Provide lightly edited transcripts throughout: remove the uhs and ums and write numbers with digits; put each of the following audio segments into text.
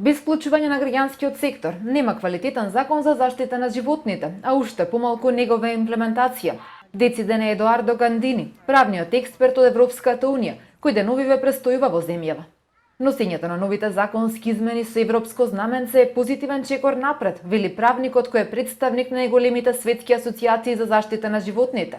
Без вклучување на граѓанскиот сектор нема квалитетен закон за заштита на животните, а уште помалку негова имплементација. Дециден е Едуардо Гандини, правниот експерт од Европската унија, кој деновиве престојува во земјава. Носењето на новите законски измени со европско знаменце е позитивен чекор напред, вели правникот кој е представник на најголемите светски асоциации за заштита на животните.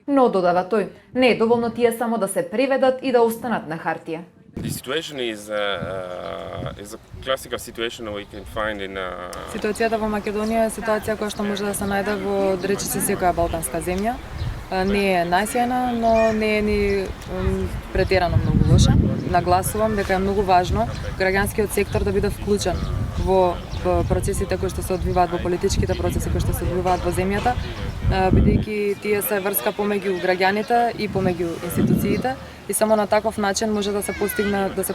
Но, додава тој, не е доволно тие само да се преведат и да останат на хартија. The situation is a classical situation we can find in Ситуацијата во Македонија е ситуација која што може да се најде во речиси секоја балканска земја. Не е најсјајна, но не е ни претерано многу лоша. Нагласувам дека е многу важно граѓанскиот сектор да биде вклучен во процесите кои што се одвиваат, во политичките процеси кои што се одвиваат во земјата, бидејќи тие се врска помеѓу граѓаните и помеѓу институциите и само на таков начин може да се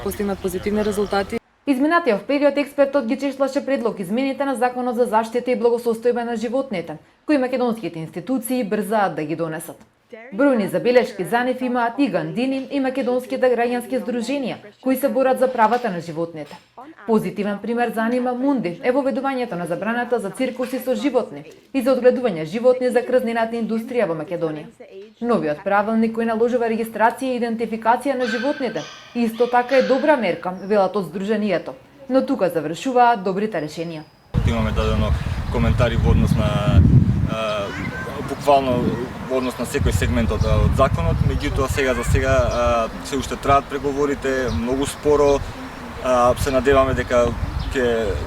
постигнат позитивни резултати. Изминатиот период експертот ги чешлаше предлог измените на Законот за заштита и благосостојба на животните, кои македонските институции брзаат да ги донесат. Бројни забелешки за нив имаат и Гандини и македонските граѓански здруженија, кои се борат за правата на животните. Позитивен пример за Анима Мунди е воведувањето на забраната за циркуси со животни и за одгледување животни за крзнината индустрија во Македонија. Новиот правилник кој наложува регистрација и идентификација на животните исто така е добра мерка, велат од здруженијето, но тука завршуваат добрите решенија. Имаме дадено коментари во однос на буквално во однос на секој сегмент од законот, меѓутоа сега за сега се уште траат преговорите, многу споро. Се надеваме дека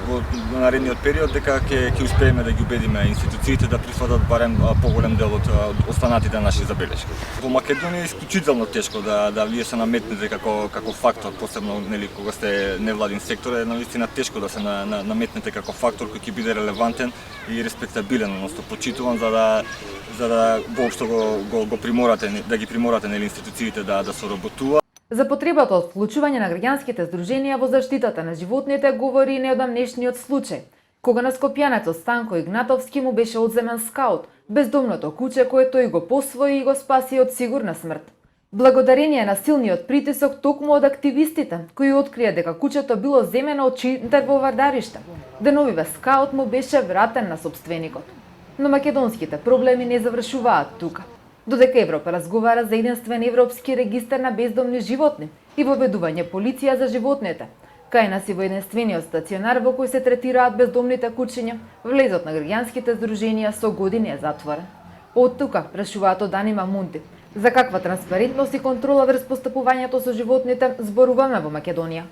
во наредниот период дека ќе успееме да ги убедиме институциите да прифатат барем поголем дел од останатите наши забелешки. Во Македонија е исклучително тешко да вие се наметнете како фактор, посебно нели кога сте невладин сектор, е навистина тешко да се наметнете како фактор кој ќе биде релевантен и респектабилен, односно почитуван за да воопшто го приморате, да ги приморате нели институциите да соработуваат. За потребата од вклучување на граѓанските здруженија во заштитата на животните говори и неодамнешниот случај, кога на скопјанецот Станко Игнатовски му беше одземен скаут, бездомното куче кое тој го посвои и го спаси од сигурна смрт. Благодарение на силниот притисок токму од активистите, кои открија дека кучето било земено од чинтер во Вардариште, деновиве скаут му беше вратен на собственикот. Но македонските проблеми не завршуваат тука. Додека Европа разговара за единствен европски регистар на бездомни животни и воведување полиција за животните, кај нас и во единствениот стационар во кој се третираат бездомните кучиња, влезот на граѓанските здруженија со години е затворен. Од тука прашуваат од Анима Мунди, за каква транспарентност и контрола врз постапувањето со животните зборуваме во Македонија.